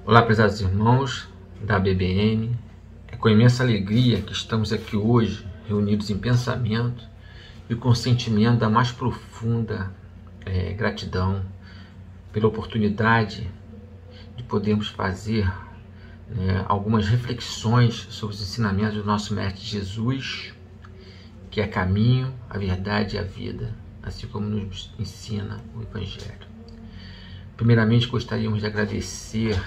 Olá, prezados irmãos da BBN. É com imensa alegria que estamos aqui hoje, reunidos em pensamento e com sentimento da mais profunda gratidão pela oportunidade de podermos fazer algumas reflexões sobre os ensinamentos do nosso Mestre Jesus, que é caminho, a verdade e a vida, assim como nos ensina o Evangelho. Primeiramente, gostaríamos de agradecer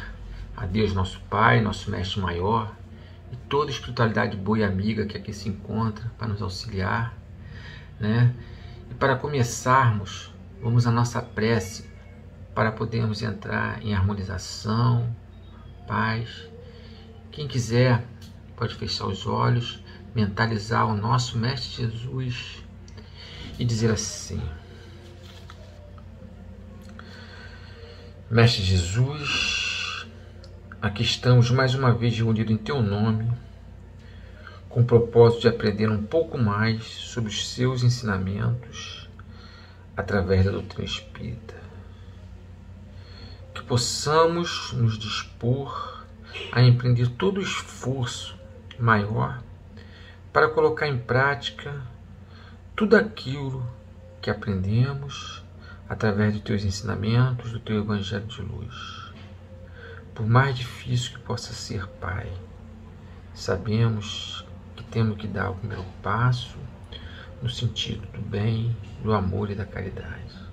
a Deus, nosso Pai, nosso Mestre Maior, e toda a espiritualidade boa e amiga que aqui se encontra para nos auxiliar, E para começarmos, vamos à nossa prece para podermos entrar em harmonização, paz. Quem quiser pode fechar os olhos, mentalizar o nosso Mestre Jesus e dizer assim: Mestre Jesus, aqui estamos mais uma vez reunidos em Teu nome, com o propósito de aprender um pouco mais sobre os Seus ensinamentos através da doutrina espírita. Que possamos nos dispor a empreender todo o esforço maior para colocar em prática tudo aquilo que aprendemos através dos Teus ensinamentos, do Teu Evangelho de luz. Por mais difícil que possa ser, Pai, sabemos que temos que dar o primeiro passo no sentido do bem, do amor e da caridade.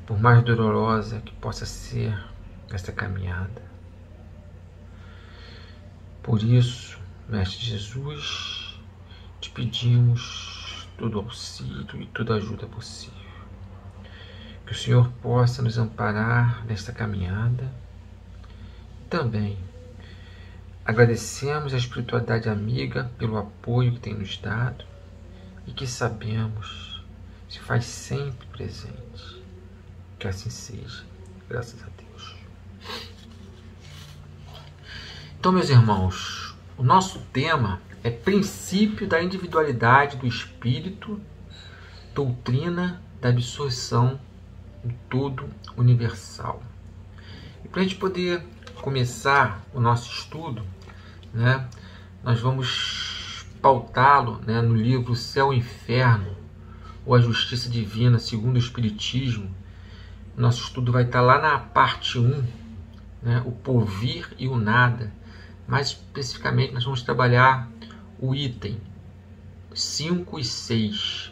Por mais dolorosa que possa ser esta caminhada. Por isso, Mestre Jesus, te pedimos todo auxílio e toda ajuda possível. Que o Senhor possa nos amparar nesta caminhada. Também agradecemos a espiritualidade amiga pelo apoio que tem nos dado e que sabemos se faz sempre presente. Que assim seja, graças a Deus. Então, meus irmãos, o nosso tema é princípio da individualidade do espírito, doutrina da absorção do todo universal. E para a gente poder começar o nosso estudo, nós vamos pautá-lo no livro Céu e Inferno, ou A Justiça Divina segundo o Espiritismo. Nosso estudo vai estar lá na parte 1, o porvir e o nada. Mais especificamente, nós vamos trabalhar o item 5 e 6.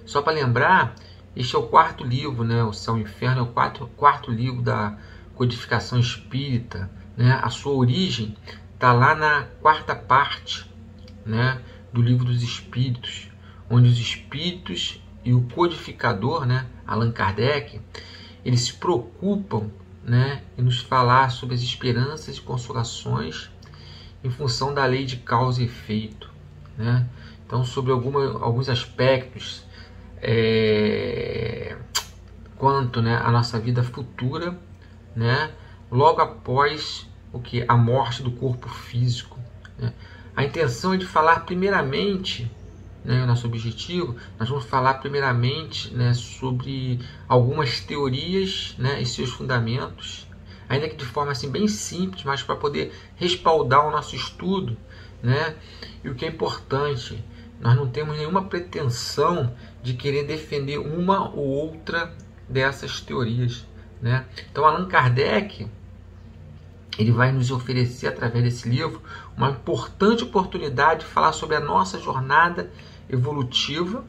Só para lembrar, este é o quarto livro, o Céu e Inferno é o quarto livro da codificação espírita. A sua origem está lá na quarta parte do Livro dos Espíritos, onde os espíritos e o codificador, Allan Kardec, eles se preocupam em nos falar sobre as esperanças e consolações em função da lei de causa e efeito. Então, sobre alguns aspectos quanto à nossa vida futura, logo após a morte do corpo físico. A intenção é de falar primeiramente, o nosso objetivo, nós vamos falar primeiramente sobre algumas teorias e seus fundamentos, ainda que de forma assim bem simples, mas para poder respaldar o nosso estudo. E o que é importante, nós não temos nenhuma pretensão de querer defender uma ou outra dessas teorias. Então, Allan Kardec, ele vai nos oferecer, através desse livro, uma importante oportunidade de falar sobre a nossa jornada evolutiva,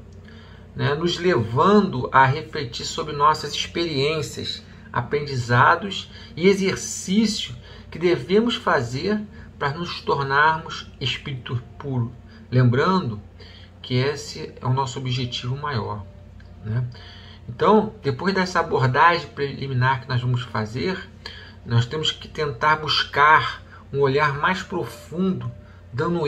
nos levando a refletir sobre nossas experiências, aprendizados e exercícios que devemos fazer para nos tornarmos espírito puro. Lembrando que esse é o nosso objetivo maior. Então, depois dessa abordagem preliminar que nós vamos fazer, nós temos que tentar buscar um olhar mais profundo, dando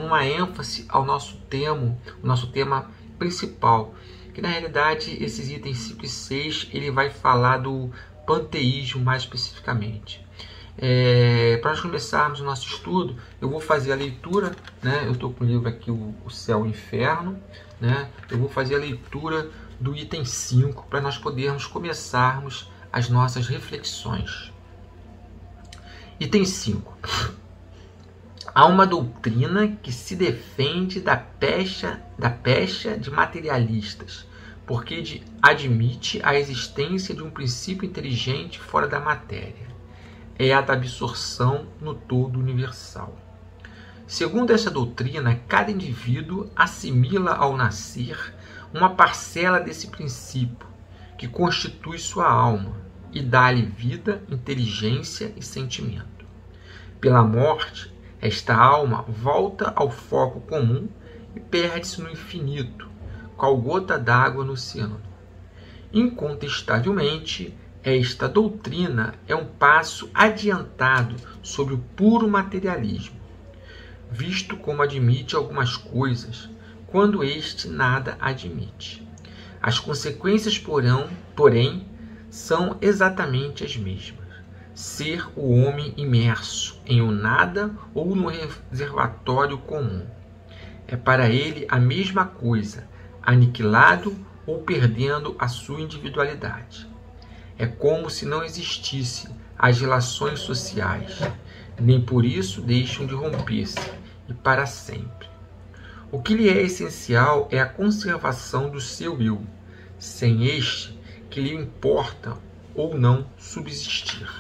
uma ênfase ao nosso tema principal, que na realidade esses itens 5 e 6 ele vai falar do panteísmo mais especificamente. Para nós começarmos o nosso estudo, eu vou fazer a leitura, eu estou com o livro aqui, o Céu e o Inferno, eu vou fazer a leitura do item 5 para nós podermos começarmos as nossas reflexões. Item 5. Há uma doutrina que se defende da pecha de materialistas, porque admite a existência de um princípio inteligente fora da matéria. É a da absorção no todo universal. Segundo essa doutrina, cada indivíduo assimila ao nascer uma parcela desse princípio, que constitui sua alma, e dá-lhe vida, inteligência e sentimento. Pela morte, esta alma volta ao foco comum e perde-se no infinito, qual gota d'água no oceano. Incontestavelmente, esta doutrina é um passo adiantado sobre o puro materialismo, visto como admite algumas coisas, quando este nada admite. As consequências, porém, são exatamente as mesmas. Ser o homem imerso em um nada ou no reservatório comum. É para ele a mesma coisa, aniquilado ou perdendo a sua individualidade. É como se não existissem as relações sociais, nem por isso deixam de romper-se, e para sempre. O que lhe é essencial é a conservação do seu eu, sem este que lhe importa ou não subsistir.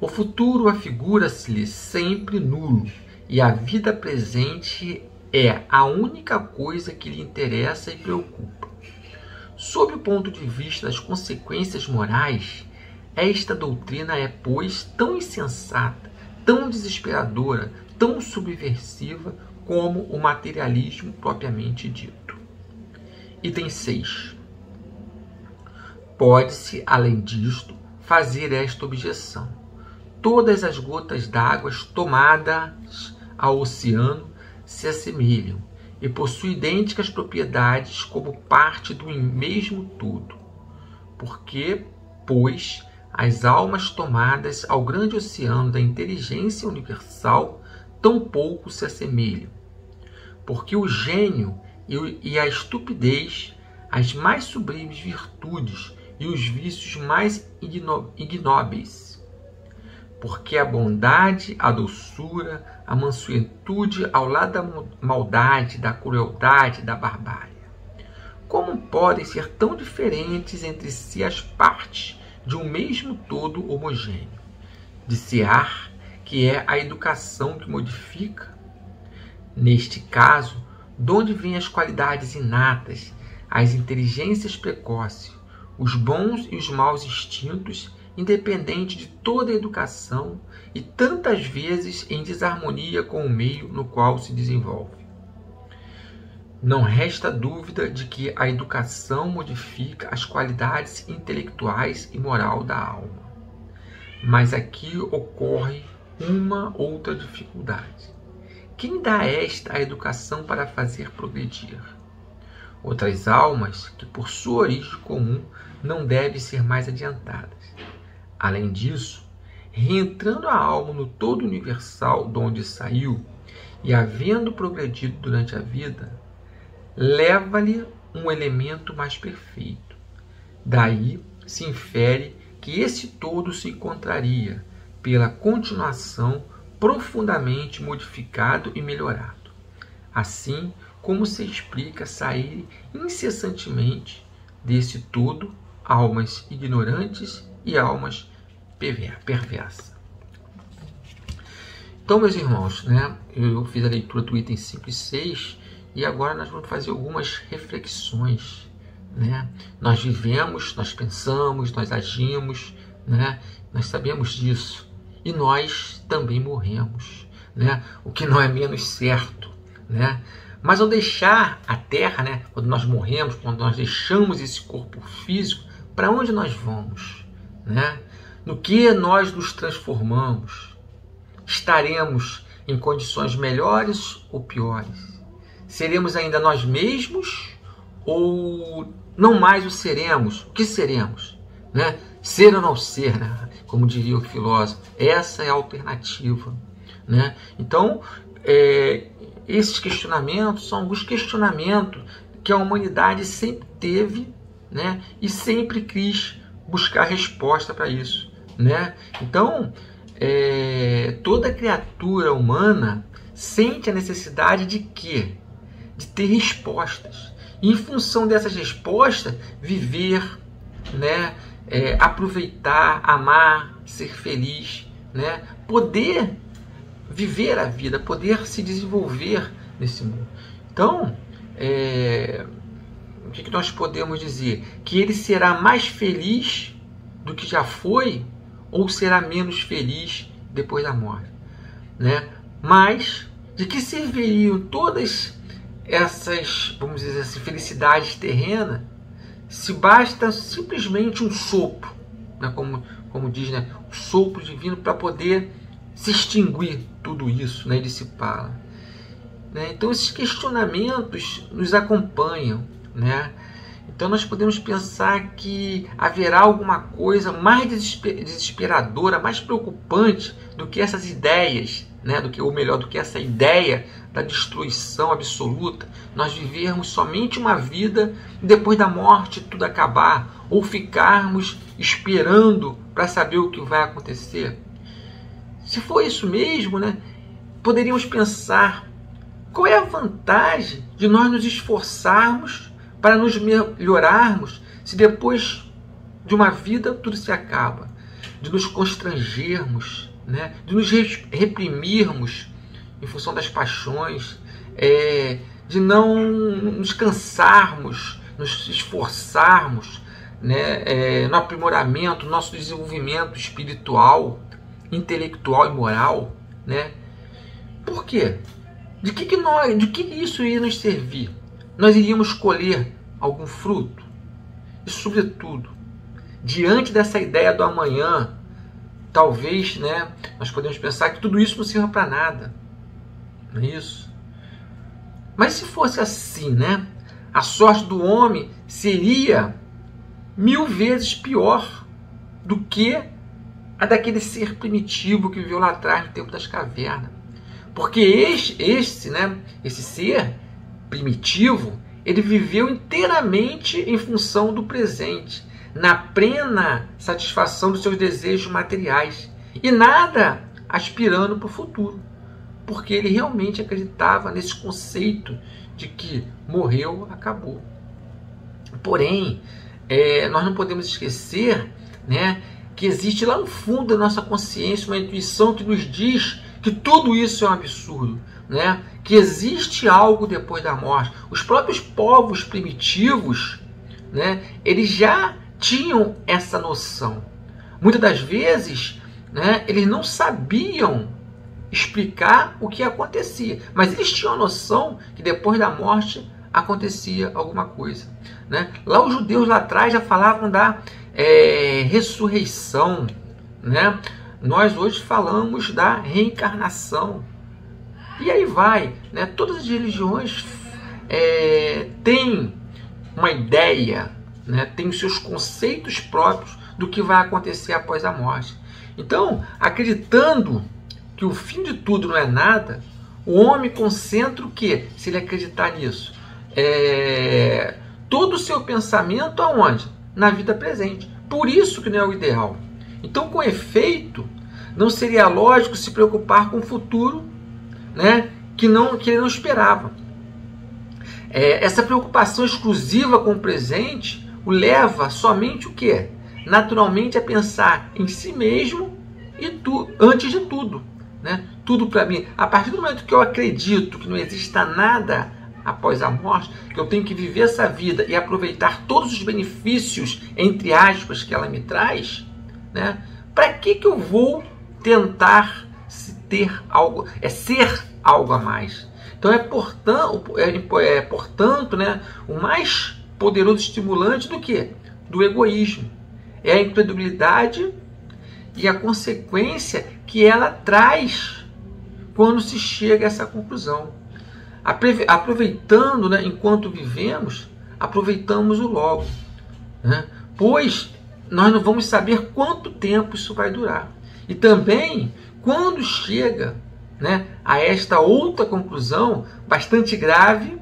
O futuro afigura-se-lhe sempre nulo, e a vida presente é a única coisa que lhe interessa e preocupa. Sob o ponto de vista das consequências morais, esta doutrina é, pois, tão insensata, tão desesperadora, tão subversiva como o materialismo propriamente dito. Item 6. Pode-se, além disto, fazer esta objeção. Todas as gotas d'água tomadas ao oceano se assemelham e possuem idênticas propriedades como parte do mesmo todo. Porque, pois, as almas tomadas ao grande oceano da inteligência universal tão pouco se assemelham. Porque o gênio e a estupidez, as mais sublimes virtudes e os vícios mais ignóbeis. Porque a bondade, a doçura, a mansuetude ao lado da maldade, da crueldade, da barbárie. Como podem ser tão diferentes entre si as partes de um mesmo todo homogêneo? Dir-se-á que é a educação que modifica. Neste caso, de onde vêm as qualidades inatas, as inteligências precoces, os bons e os maus instintos, independente de toda a educação e tantas vezes em desarmonia com o meio no qual se desenvolve. Não resta dúvida de que a educação modifica as qualidades intelectuais e moral da alma. Mas aqui ocorre uma outra dificuldade. Quem dá esta a educação para fazer progredir? Outras almas que, por sua origem comum, não devem ser mais adiantadas. Além disso, reentrando a alma no todo universal de onde saiu e havendo progredido durante a vida, leva-lhe um elemento mais perfeito. Daí se infere que esse todo se encontraria, pela continuação, profundamente modificado e melhorado. Assim como se explica sair incessantemente desse todo almas ignorantes e almas perversas. Então, meus irmãos, eu fiz a leitura do item 5 e 6 e agora nós vamos fazer algumas reflexões. Nós vivemos, nós pensamos, nós agimos, nós sabemos disso. E nós também morremos, o que não é menos certo. Mas ao deixar a Terra, quando nós morremos, quando nós deixamos esse corpo físico, para onde nós vamos? No que nós nos transformamos? Estaremos em condições melhores ou piores? Seremos ainda nós mesmos ou não mais o seremos? O que seremos? Ser ou não ser, como diria o filósofo. Essa é a alternativa. Então, esses questionamentos são alguns questionamentos que a humanidade sempre teve, e sempre quis buscar resposta para isso. né? Então, toda criatura humana sente a necessidade de quê? De ter respostas. E, em função dessas respostas, viver, né? Aproveitar, amar, ser feliz, né? Poder viver a vida, poder se desenvolver nesse mundo. Então, o que nós podemos dizer? Que ele será mais feliz do que já foi ou será menos feliz depois da morte, né? Mas de que serviriam todas essas, vamos dizer assim, felicidades terrenas se basta simplesmente um sopro, né? Como diz, né? O sopro divino para poder se extinguir tudo isso, né? E dissipá-la, né? Então esses questionamentos nos acompanham, né? Então nós podemos pensar que haverá alguma coisa mais desesperadora, mais preocupante do que essas ideias, né? do que essa ideia da destruição absoluta, nós vivermos somente uma vida e depois da morte tudo acabar, ou ficarmos esperando para saber o que vai acontecer. Se for isso mesmo, né? Poderíamos pensar, qual é a vantagem de nós nos esforçarmos para nos melhorarmos se depois de uma vida tudo se acaba? De nos constrangermos, né? De nos reprimirmos em função das paixões, de não nos cansarmos, nos esforçarmos, né? No aprimoramento, nosso desenvolvimento espiritual, intelectual e moral, né? Por quê? De que isso iria nos servir? Nós iríamos colher algum fruto? E, sobretudo, diante dessa ideia do amanhã, talvez, né, nós podemos pensar que tudo isso não sirva para nada. Não é isso? Mas se fosse assim, né, a sorte do homem seria 1000 vezes pior do que a daquele ser primitivo que viveu lá atrás, no tempo das cavernas. Porque esse ser primitivo, ele viveu inteiramente em função do presente, na plena satisfação dos seus desejos materiais, e nada aspirando para o futuro, porque ele realmente acreditava nesse conceito de que morreu, acabou. Porém, nós não podemos esquecer, né, que existe lá no fundo da nossa consciência uma intuição que nos diz que tudo isso é um absurdo, né? Que existe algo depois da morte. Os próprios povos primitivos, né, eles já tinham essa noção. Muitas das vezes, né, eles não sabiam explicar o que acontecia, mas eles tinham a noção que depois da morte acontecia alguma coisa, né? Lá os judeus lá atrás já falavam da ressurreição, né? Nós hoje falamos da reencarnação. E aí vai, né? Todas as religiões têm uma ideia, né? Têm os seus conceitos próprios do que vai acontecer após a morte. Então, acreditando que o fim de tudo não é nada, o homem concentra o quê? Se ele acreditar nisso, todo o seu pensamento aonde? Na vida presente. Por isso que não é o ideal. Então, com efeito, não seria lógico se preocupar com o futuro, né, que ele não esperava. Essa preocupação exclusiva com o presente o leva somente o quê? Naturalmente a pensar em si mesmo e antes de tudo, né? Tudo para mim. A partir do momento que eu acredito que não exista nada após a morte, que eu tenho que viver essa vida e aproveitar todos os benefícios, entre aspas, que ela me traz, né? Para que eu vou tentar ter algo, ser algo a mais? Então portanto, né, o mais poderoso estimulante do que? Do egoísmo. É a incredulidade e a consequência que ela traz quando se chega a essa conclusão. Aproveitando, né, enquanto vivemos, aproveitamos o logo, né? Pois nós não vamos saber quanto tempo isso vai durar. E também, quando chega, né, a esta outra conclusão bastante grave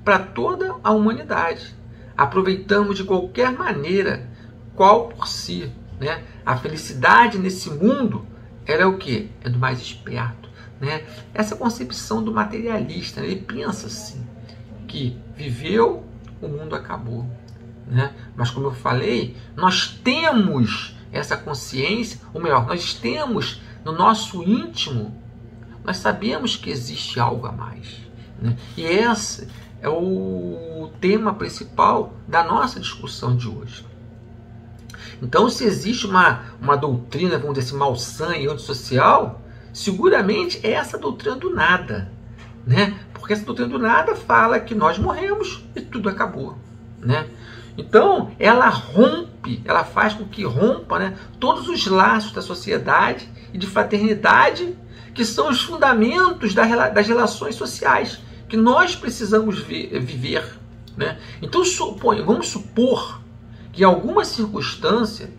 para toda a humanidade, aproveitamos de qualquer maneira, qual por si, né? A felicidade nesse mundo é o quê? É do mais esperto, né? Essa concepção do materialista, né? Ele pensa assim, que viveu, o mundo acabou, né? Mas como eu falei, nós temos essa consciência, ou melhor, nós temos no nosso íntimo, nós sabemos que existe algo a mais, né? E esse é o tema principal da nossa discussão de hoje. Então, se existe uma doutrina, vamos dizer assim, malsã e antissocial, seguramente é essa doutrina do nada, né? Porque essa doutrina do nada fala que nós morremos e tudo acabou, né? Então, ela rompe, ela faz com que rompa, né, todos os laços da sociedade e de fraternidade, que são os fundamentos das relações sociais que nós precisamos viver, né? Então, vamos supor que em alguma circunstância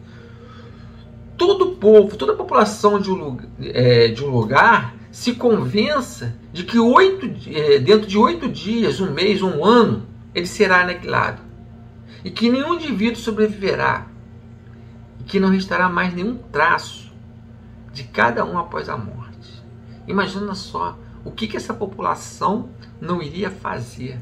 todo o povo, toda a população de um lugar se convença de que dentro de 8 dias, um mês, um ano, ele será aniquilado, e que nenhum indivíduo sobreviverá, e que não restará mais nenhum traço de cada um após a morte. Imagina só o que essa população não iria fazer.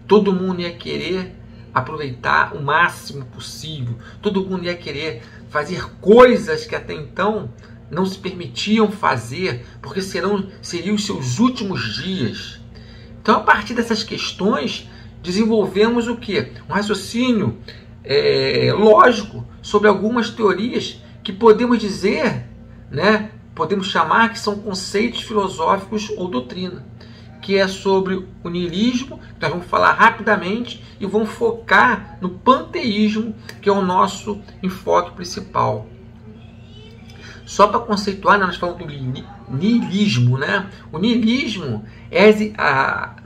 Todo mundo ia querer aproveitar o máximo possível, todo mundo ia querer fazer coisas que até então não se permitiam fazer, porque seriam os seus últimos dias. Então, a partir dessas questões, desenvolvemos o quê? Um raciocínio lógico sobre algumas teorias que podemos dizer, né, podemos chamar que são conceitos filosóficos ou doutrina, que é sobre o niilismo, que nós vamos falar rapidamente, e vamos focar no panteísmo, que é o nosso enfoque principal. Só para conceituar, nós falamos do niilismo, né? O niilismo,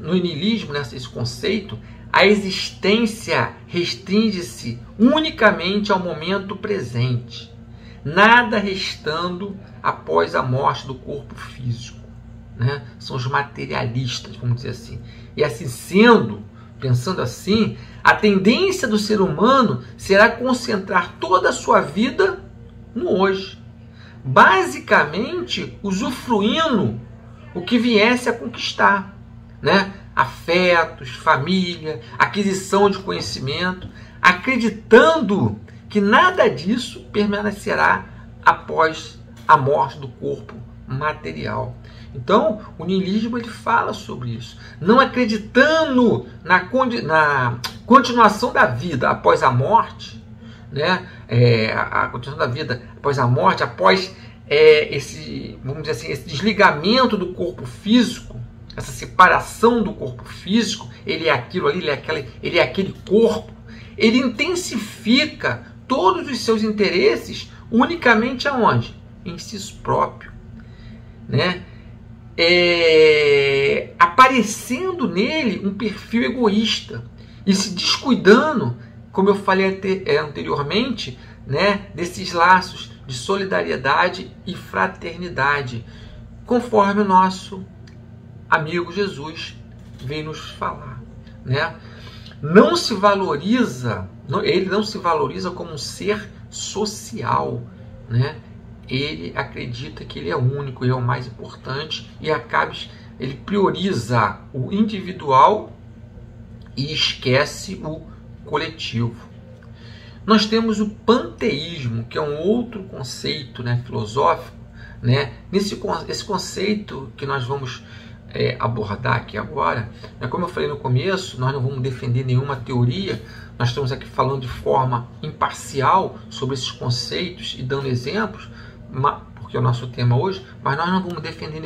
no niilismo, nesse conceito, a existência restringe-se unicamente ao momento presente, nada restando após a morte do corpo físico, né? São os materialistas, vamos dizer assim. E assim sendo, pensando assim, a tendência do ser humano será concentrar toda a sua vida no hoje, basicamente usufruindo o que viesse a conquistar, né? Afetos, família, aquisição de conhecimento, acreditando que nada disso permanecerá após a morte do corpo material. Então, o niilismo ele fala sobre isso, não acreditando na continuação da vida após a morte, né? A continuação da vida após a morte, após vamos dizer assim, esse desligamento do corpo físico, essa separação do corpo físico, ele é aquilo ali, ele é aquele corpo, ele intensifica todos os seus interesses unicamente aonde? Em si próprio, né? Aparecendo nele um perfil egoísta e se descuidando, como eu falei anteriormente, né, desses laços de solidariedade e fraternidade, conforme o nosso amigo Jesus vem nos falar, né? Ele não se valoriza como um ser social, né? Ele acredita que ele é único, ele é o mais importante, e ele prioriza o individual e esquece o coletivo. Nós temos o panteísmo, que é um outro conceito, né, filosófico, né? Esse conceito que nós vamos abordar aqui agora, né, como eu falei no começo, nós não vamos defender nenhuma teoria, nós estamos aqui falando de forma imparcial sobre esses conceitos e dando exemplos, porque é o nosso tema hoje, mas nós não vamos defender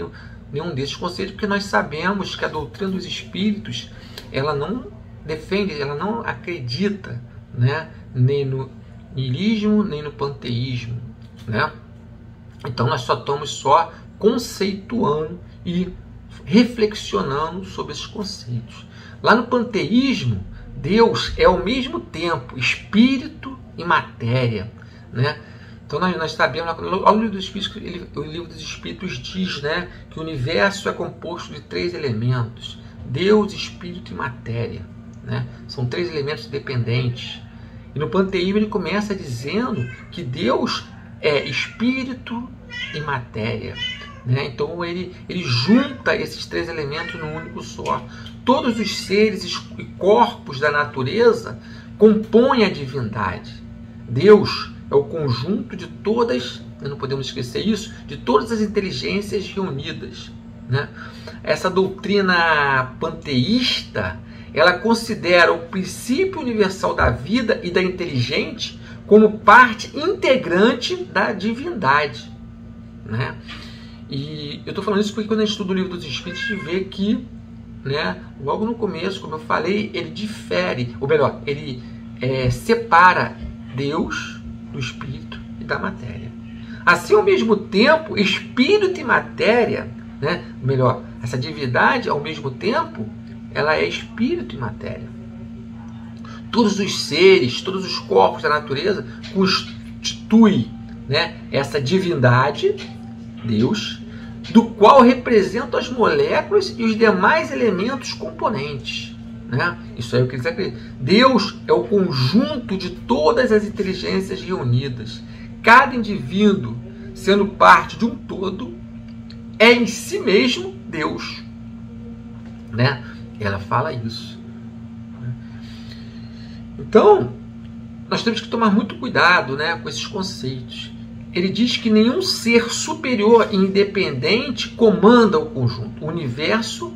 nenhum desses conceitos, porque nós sabemos que a doutrina dos espíritos, ela não defende, ela não acredita, né, nem no niilismo, nem no panteísmo, né? Então nós só estamos conceituando e reflexionando sobre esses conceitos. Lá no panteísmo, Deus é ao mesmo tempo espírito e matéria, né? Então nós sabemos, o livro dos Espíritos diz, né, que o universo é composto de 3 elementos: Deus, Espírito e matéria, né? São 3 elementos dependentes. E no panteísmo ele começa dizendo que Deus é espírito e matéria, né? Então ele junta esses três elementos num único só. Todos os seres e corpos da natureza compõem a divindade. Deus é o conjunto de todas, não podemos esquecer isso, de todas as inteligências reunidas, né? Essa doutrina panteísta, ela considera o princípio universal da vida e da inteligente como parte integrante da divindade, né? E eu estou falando isso porque quando a gente estuda o Livro dos Espíritos, a gente vê que, né, logo no começo, como eu falei, ele difere, ou melhor, ele separa Deus do Espírito e da matéria. Assim, ao mesmo tempo, Espírito e matéria, né, melhor, essa divindade, ao mesmo tempo, ela é Espírito e matéria. Todos os seres, todos os corpos da natureza constituem, né, essa divindade, Deus, do qual representam as moléculas e os demais elementos componentes, né? Isso aí é o que eles acreditam. Deus é o conjunto de todas as inteligências reunidas. Cada indivíduo, sendo parte de um todo, é em si mesmo Deus, né? Ela fala isso. Então, nós temos que tomar muito cuidado, né, com esses conceitos. Ele diz que nenhum ser superior e independente comanda o conjunto. O universo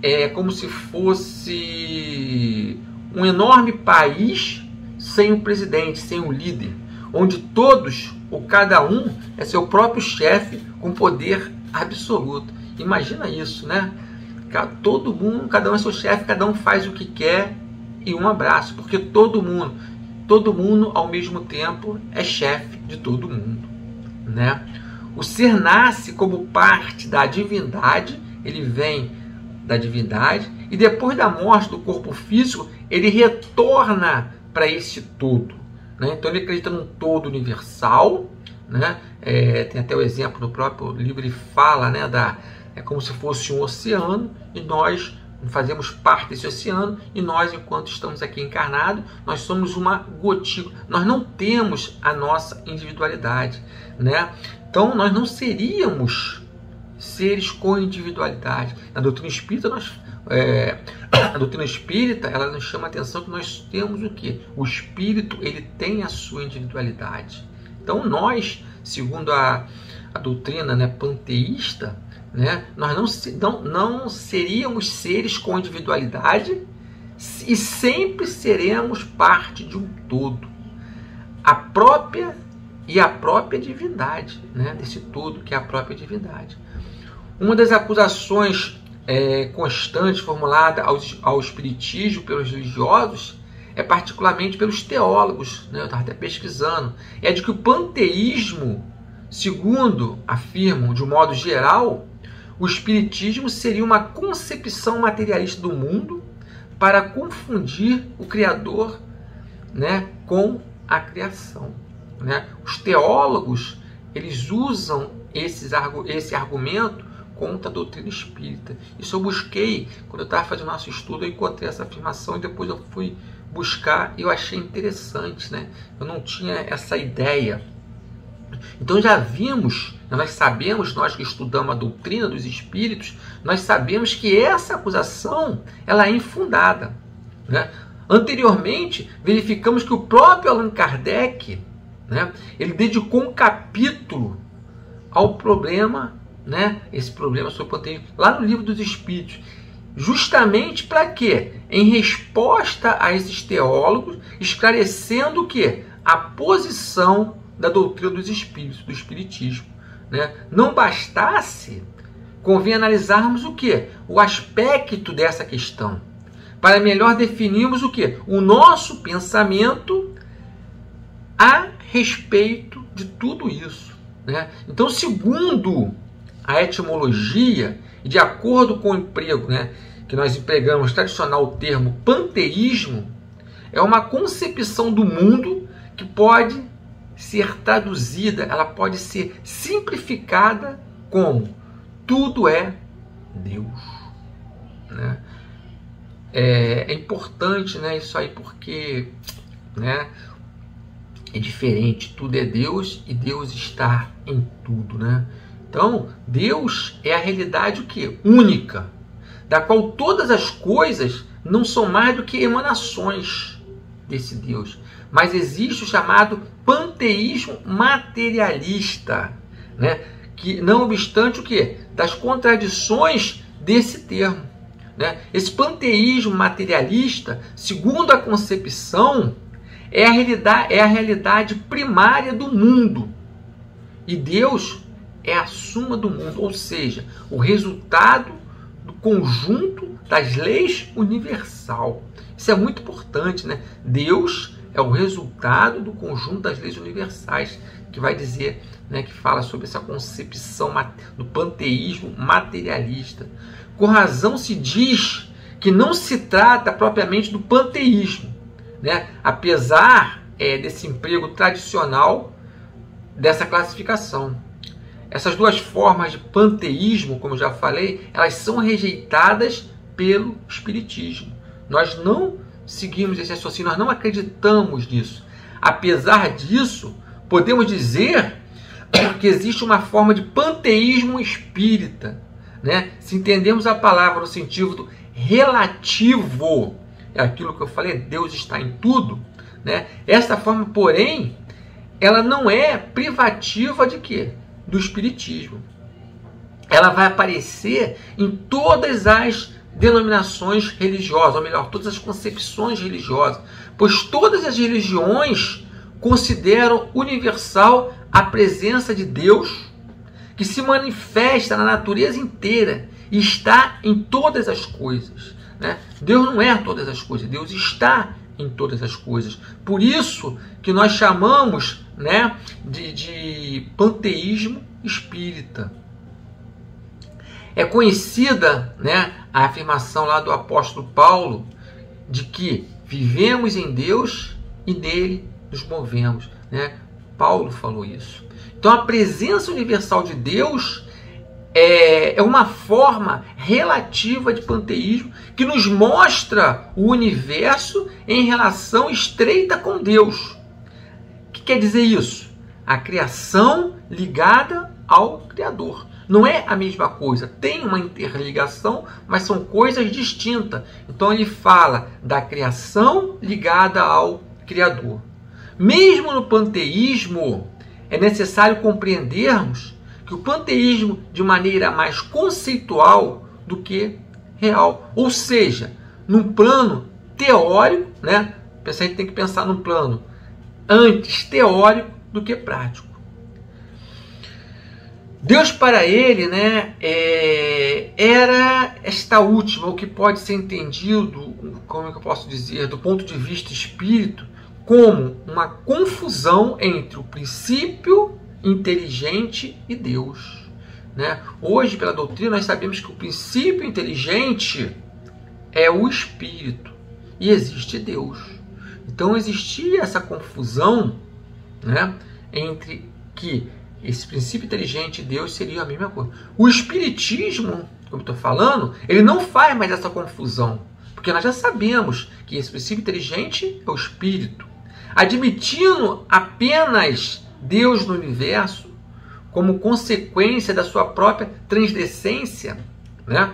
é como se fosse um enorme país sem um presidente, sem um líder, onde todos, ou cada um, é seu próprio chefe com poder absoluto. Imagina isso, né? Todo mundo, cada um é seu chefe, cada um faz o que quer e um abraço, porque todo mundo ao mesmo tempo é chefe de todo mundo, né? O ser nasce como parte da divindade, ele vem da divindade e depois da morte do corpo físico, ele retorna para esse todo, né? Então ele acredita num todo universal, né? Tem até o exemplo no próprio livro, ele fala, né, é como se fosse um oceano e nós fazemos parte desse oceano, e nós, enquanto estamos aqui encarnados, nós somos uma gotícula. Nós não temos a nossa individualidade, né? Então, nós não seríamos seres com individualidade. Na doutrina espírita, a doutrina espírita, ela nos chama a atenção que nós temos o quê? O espírito, ele tem a sua individualidade. Então, nós, segundo a doutrina, né, panteísta, né, nós não seríamos seres com individualidade e sempre seremos parte de um todo. A própria divindade, né, desse todo que é a própria divindade. Uma das acusações constantes formulada ao espiritismo pelos religiosos, particularmente pelos teólogos, né, eu estava até pesquisando, é de que o panteísmo, segundo afirmam de um modo geral, o espiritismo seria uma concepção materialista do mundo para confundir o Criador, né, com a criação, né? Os teólogos, eles usam esse argumento contra a doutrina espírita. Isso eu busquei, quando eu estava fazendo nosso estudo, eu encontrei essa afirmação e depois eu fui buscar e eu achei interessante, né? Eu não tinha essa ideia. Então já vimos, nós sabemos, nós que estudamos a doutrina dos espíritos, nós sabemos que essa acusação ela é infundada, né? Anteriormente, verificamos que o próprio Allan Kardec, né, ele dedicou um capítulo ao problema, né, esse problema sobre o panteísmo, lá no Livro dos Espíritos, justamente para quê? Em resposta a esses teólogos, esclarecendo o quê? A posição da doutrina dos espíritos, do espiritismo, né? Não bastasse, convém analisarmos o quê? O aspecto dessa questão, para melhor definirmos o quê? O nosso pensamento a respeito de tudo isso, né? Então, segundo a etimologia, e de acordo com o emprego, né, que nós empregamos tradicional o termo panteísmo, é uma concepção do mundo que pode ser traduzida, ela pode ser simplificada como tudo é Deus, né? É importante, né, isso aí, porque, né, é diferente. Tudo é Deus e Deus está em tudo, né? Então, Deus é a realidade o quê? Única, da qual todas as coisas não são mais do que emanações desse Deus. Mas existe o chamado panteísmo materialista, né? Que, não obstante o quê? Das contradições desse termo, né? Esse panteísmo materialista, segundo a concepção, é a realidade primária do mundo. E Deus é a suma do mundo, ou seja, o resultado do conjunto das leis universal. Isso é muito importante, né? Deus é o resultado do conjunto das leis universais, que vai dizer, né, que fala sobre essa concepção do panteísmo materialista. Com razão se diz que não se trata propriamente do panteísmo, né? Apesar desse emprego tradicional dessa classificação. Essas duas formas de panteísmo, como eu já falei, elas são rejeitadas pelo Espiritismo. Nós não seguimos esse raciocínio, nós não acreditamos nisso. Apesar disso, podemos dizer que existe uma forma de panteísmo espírita, né? Se entendemos a palavra no sentido relativo, é aquilo que eu falei, Deus está em tudo, né? Essa forma, porém, ela não é privativa de quê? Do Espiritismo. Ela vai aparecer em todas as denominações religiosas, ou melhor, todas as concepções religiosas, pois todas as religiões consideram universal a presença de Deus, que se manifesta na natureza inteira e está em todas as coisas, né? Deus não é todas as coisas, Deus está em todas as coisas. Por isso que nós chamamos, né, de panteísmo espírita. É conhecida, né, a afirmação lá do apóstolo Paulo de que vivemos em Deus e nele nos movemos, né? Paulo falou isso. Então a presença universal de Deus é uma forma relativa de panteísmo que nos mostra o universo em relação estreita com Deus. O que quer dizer isso? A criação ligada ao Criador. Não é a mesma coisa, tem uma interligação, mas são coisas distintas. Então ele fala da criação ligada ao Criador. Mesmo no panteísmo, é necessário compreendermos que o panteísmo de maneira mais conceitual do que real. Ou seja, num plano teórico, né? A gente tem que pensar num plano antes teórico do que prático. Deus para ele, né, era esta última, o que pode ser entendido, como é que eu posso dizer, do ponto de vista espírito, como uma confusão entre o princípio inteligente e Deus, né? Hoje, pela doutrina, nós sabemos que o princípio inteligente é o espírito e existe Deus. Então existia essa confusão, né, entre que esse princípio inteligente e Deus seria a mesma coisa. O Espiritismo, como eu estou falando, ele não faz mais essa confusão, porque nós já sabemos que esse princípio inteligente é o Espírito. Admitindo apenas Deus no universo como consequência da sua própria transcendência, né?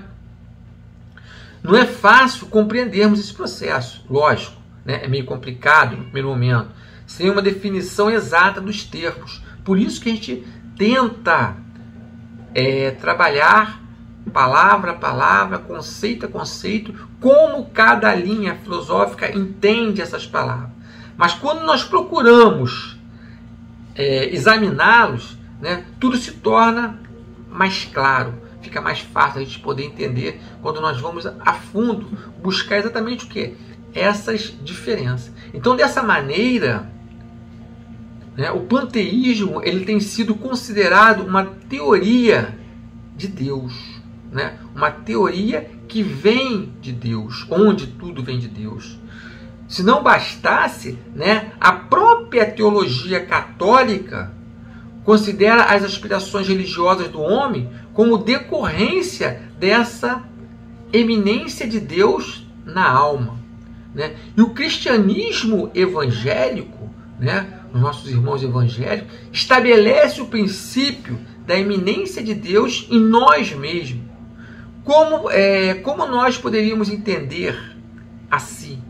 Não é fácil compreendermos esse processo, lógico, né? É meio complicado no primeiro momento, sem uma definição exata dos termos. Por isso que a gente tenta trabalhar palavra a palavra, conceito a conceito, como cada linha filosófica entende essas palavras. Mas quando nós procuramos examiná-los, né, tudo se torna mais claro, fica mais fácil a gente poder entender quando nós vamos a fundo buscar exatamente o que? Essas diferenças. Então, dessa maneira, né, o panteísmo ele tem sido considerado uma teoria de Deus, né? Uma teoria que vem de Deus, onde tudo vem de Deus. Se não bastasse, né, a própria teologia católica considera as aspirações religiosas do homem como decorrência dessa eminência de Deus na alma, né? E o cristianismo evangélico, né, nos nossos irmãos evangélicos, estabelece o princípio da iminência de Deus em nós mesmos. Como nós poderíamos entender assim,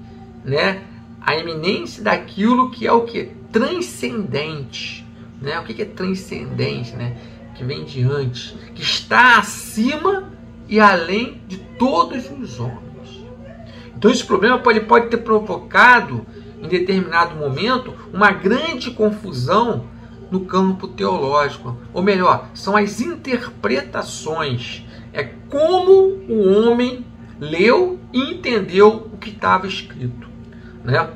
né, a iminência daquilo que é o que? Transcendente. Né? O que é transcendente? Né? Que vem diante, que está acima e além de todos os homens. Então esse problema pode ter provocado, em determinado momento, uma grande confusão no campo teológico. Ou melhor, são as interpretações. É como o homem leu e entendeu o que estava escrito. Né?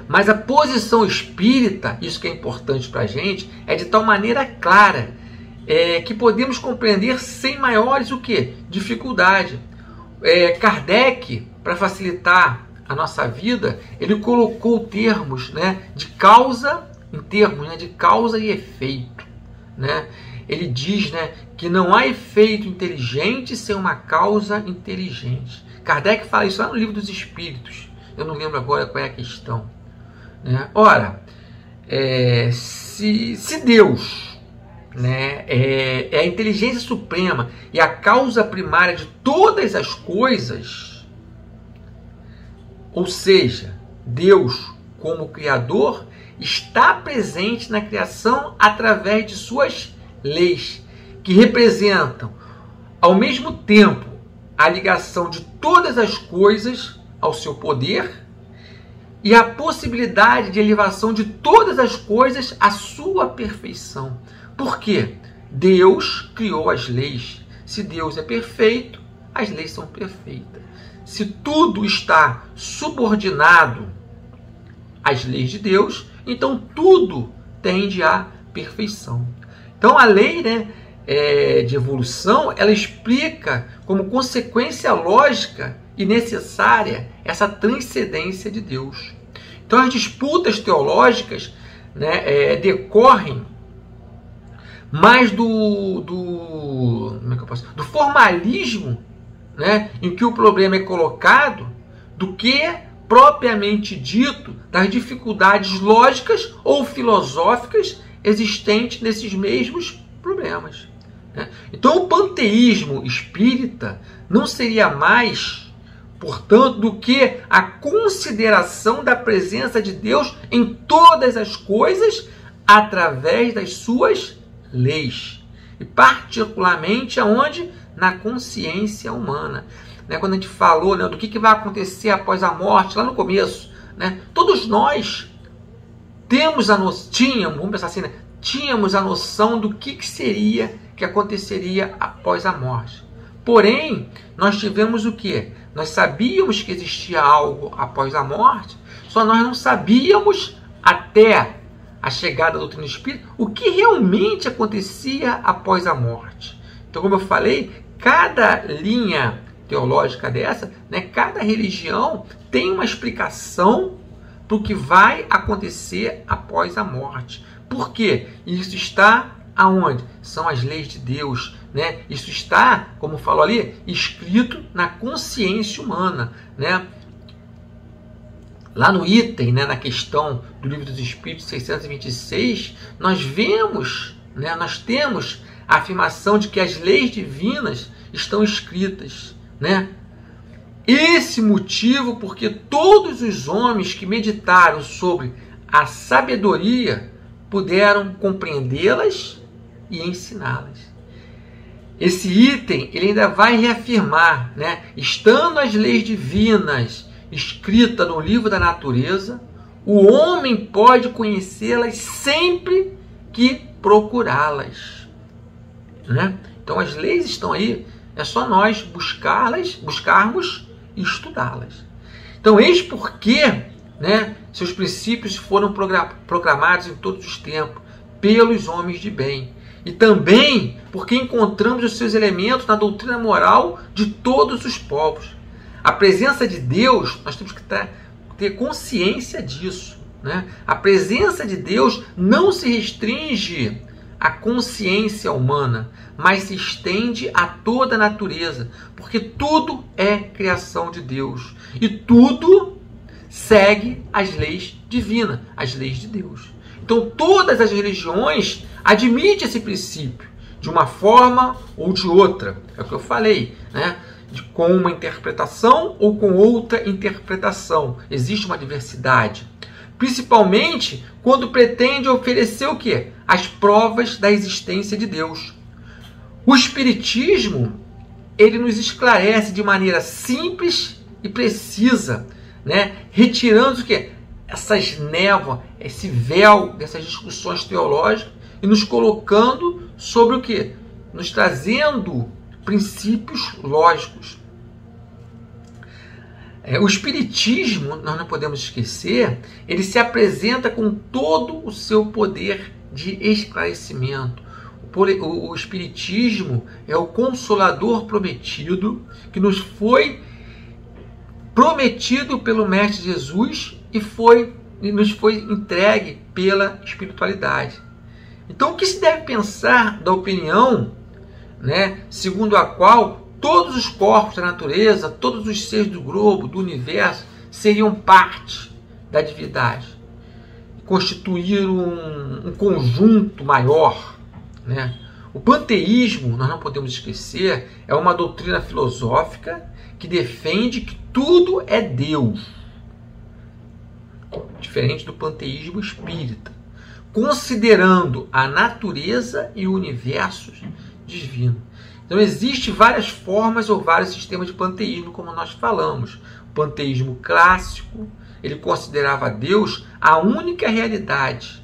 Mas a posição espírita, isso que é importante para a gente, é de tal maneira clara que podemos compreender sem maiores o quê? Dificuldade. Kardec, para facilitar a nossa vida, ele colocou termos, né, de causa, em termos, né, de causa e efeito. Né? Ele diz, né, que não há efeito inteligente sem uma causa inteligente. Kardec fala isso lá no Livro dos Espíritos. Eu não lembro agora qual é a questão. Né? Ora, se Deus, né, é a inteligência suprema e a causa primária de todas as coisas, ou seja, Deus, como Criador, está presente na criação através de suas leis, que representam, ao mesmo tempo, a ligação de todas as coisas ao seu poder e a possibilidade de elevação de todas as coisas à sua perfeição. Por quê? Deus criou as leis. Se Deus é perfeito, as leis são perfeitas. Se tudo está subordinado às leis de Deus, então tudo tende à perfeição. Então a lei, né, de evolução, ela explica como consequência lógica e necessária essa transcendência de Deus. Então as disputas teológicas, né, decorrem mais do formalismo, né, em que o problema é colocado, do que propriamente dito das dificuldades lógicas ou filosóficas existentes nesses mesmos problemas. Né? Então o panteísmo espírita não seria mais, portanto, do que a consideração da presença de Deus em todas as coisas através das suas leis. E particularmente aonde? Na consciência humana. Né? Quando a gente falou, né, do que vai acontecer após a morte, lá no começo, né? Todos nós temos tínhamos a noção do que seria, que aconteceria após a morte. Porém, nós tivemos o quê? Nós sabíamos que existia algo após a morte, só nós não sabíamos, até a chegada da doutrina espírita, o que realmente acontecia após a morte. Então, como eu falei, cada linha teológica dessa, né, cada religião tem uma explicação para o que vai acontecer após a morte. Por quê? Isso está aonde? São as leis de Deus. Né? Isso está, como falou ali, escrito na consciência humana. Né? Lá no item, né, na questão do Livro dos Espíritos 626, nós vemos, né, nós temos a afirmação de que as leis divinas estão escritas. Né? Esse motivo porque todos os homens que meditaram sobre a sabedoria puderam compreendê-las e ensiná-las. Esse item ele ainda vai reafirmar, né? Estando as leis divinas escritas no livro da natureza, o homem pode conhecê-las sempre que procurá-las. Né? Então as leis estão aí, é só nós buscarmos e estudá-las. Então eis porque, né, seus princípios foram proclamados em todos os tempos pelos homens de bem. E também porque encontramos os seus elementos na doutrina moral de todos os povos. A presença de Deus, nós temos que ter consciência disso. Né? A presença de Deus não se restringe à consciência humana, mas se estende a toda a natureza, porque tudo é criação de Deus e tudo segue as leis divina, as leis de Deus. Então todas as religiões admitem esse princípio, de uma forma ou de outra. É o que eu falei, né? Com uma interpretação ou com outra interpretação. Existe uma diversidade. Principalmente quando pretende oferecer o quê? As provas da existência de Deus. O Espiritismo, ele nos esclarece de maneira simples e precisa, né? Retirando o quê? Essas névoas, esse véu dessas discussões teológicas e nos colocando sobre o quê? Nos trazendo princípios lógicos. O Espiritismo, nós não podemos esquecer, ele se apresenta com todo o seu poder de esclarecimento. O Espiritismo é o Consolador prometido, que nos foi prometido pelo Mestre Jesus e nos foi entregue pela espiritualidade. Então, o que se deve pensar da opinião, né, segundo a qual todos os corpos da natureza, todos os seres do globo, do universo, seriam parte da divindade, constituir um conjunto maior, né? O panteísmo, nós não podemos esquecer, é uma doutrina filosófica que defende que tudo é Deus, diferente do panteísmo espírita, considerando a natureza e o universo divino. Então, existem várias formas ou vários sistemas de panteísmo, como nós falamos. O panteísmo clássico, ele considerava Deus a única realidade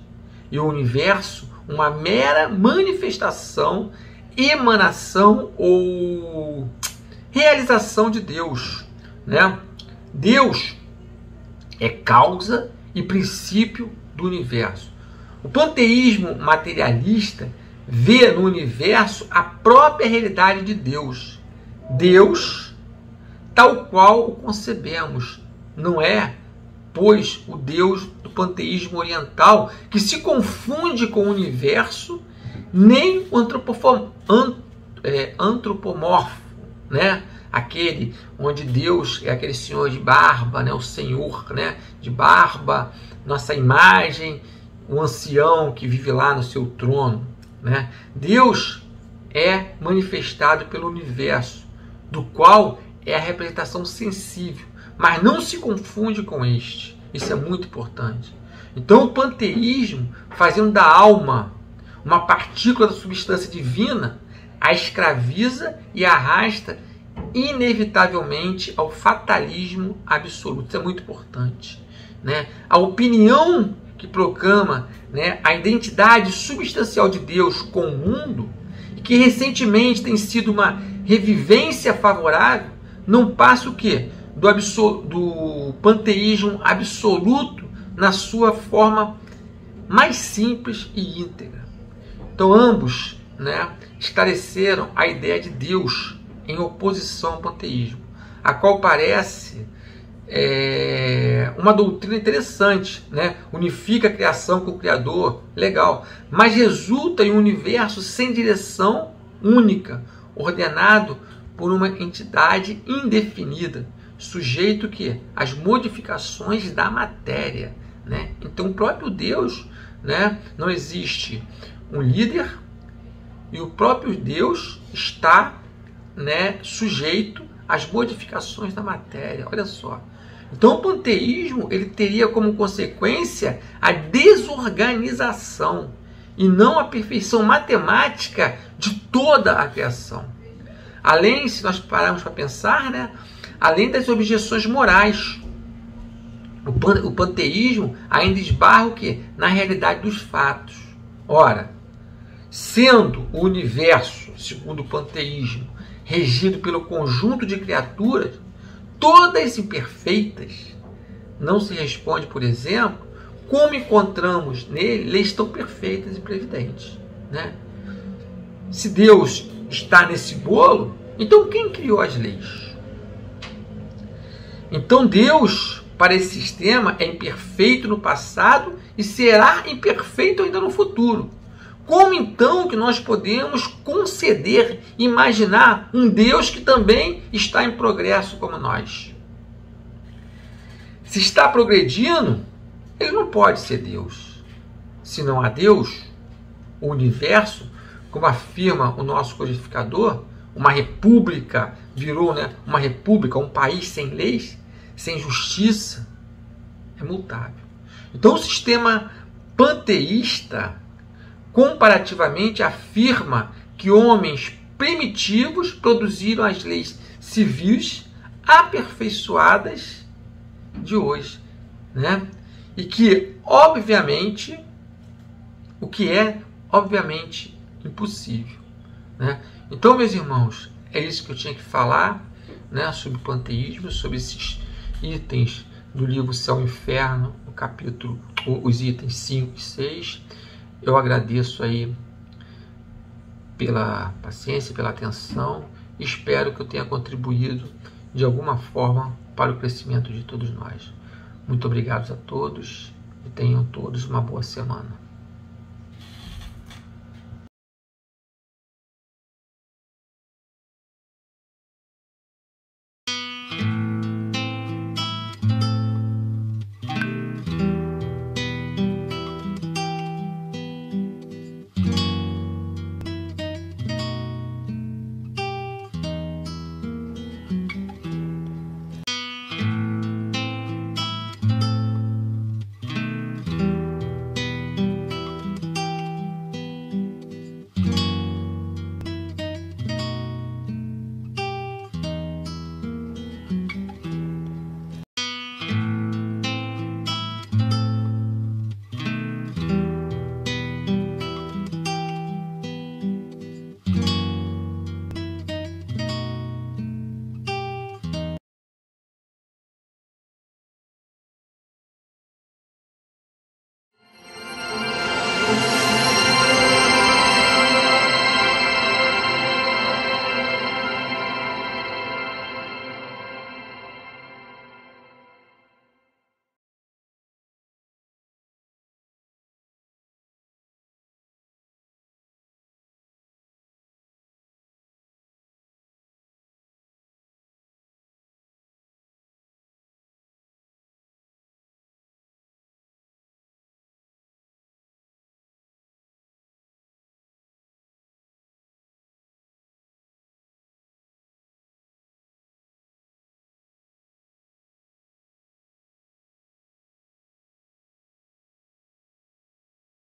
e o universo uma mera manifestação, emanação ou realização de Deus, né? Deus é causa e princípio do universo. O panteísmo materialista vê no universo a própria realidade de Deus. Deus, tal qual o concebemos, não é, pois, o Deus do panteísmo oriental, que se confunde com o universo, nem o antropomorfo, né? Aquele onde Deus é aquele senhor de barba, né? O senhor, né? De barba, nossa imagem, o ancião que vive lá no seu trono, né? Deus é manifestado pelo universo, do qual é a representação sensível, mas não se confunde com este. Isso é muito importante. Então, o panteísmo, fazendo da alma uma partícula da substância divina, a escraviza e arrasta inevitavelmente ao fatalismo absoluto. Isso é muito importante, né? A opinião que proclama, né, a identidade substancial de Deus com o mundo, e que recentemente tem sido uma revivência favorável, não passa o quê? Do panteísmo absoluto na sua forma mais simples e íntegra. Então, ambos, né, esclareceram a ideia de Deus em oposição ao panteísmo, a qual parece uma doutrina interessante, né? Unifica a criação com o Criador, legal, mas resulta em um universo sem direção única, ordenado por uma entidade indefinida, sujeito que às modificações da matéria, né? Então, o próprio Deus, né, não existe um líder e o próprio Deus está, né, sujeito às modificações da matéria. Olha só. Então, o panteísmo, ele teria como consequência a desorganização e não a perfeição matemática de toda a criação. Além, se nós pararmos para pensar, né, além das objeções morais, o panteísmo ainda esbarra o quê? Na realidade dos fatos. Ora, sendo o universo, segundo o panteísmo, regido pelo conjunto de criaturas, todas imperfeitas, não se responde, por exemplo, como encontramos nele leis tão perfeitas e previdentes, né? Se Deus está nesse bolo, então quem criou as leis? Então Deus, para esse sistema, é imperfeito no passado e será imperfeito ainda no futuro. Como então que nós podemos conceder, imaginar um Deus que também está em progresso como nós? Se está progredindo, ele não pode ser Deus. Se não há Deus, o universo, como afirma o nosso codificador, uma república virou, né, uma república, um país sem leis, sem justiça, é mutável. Então o sistema panteísta comparativamente afirma que homens primitivos produziram as leis civis aperfeiçoadas de hoje, né? E que, obviamente, o que é, obviamente, impossível, né? Então, meus irmãos, é isso que eu tinha que falar, né, sobre panteísmo, sobre esses itens do livro Céu e Inferno, no capítulo, os itens 5 e 6. Eu agradeço aí pela paciência, pela atenção. Espero que eu tenha contribuído de alguma forma para o crescimento de todos nós. Muito obrigado a todos e tenham todos uma boa semana.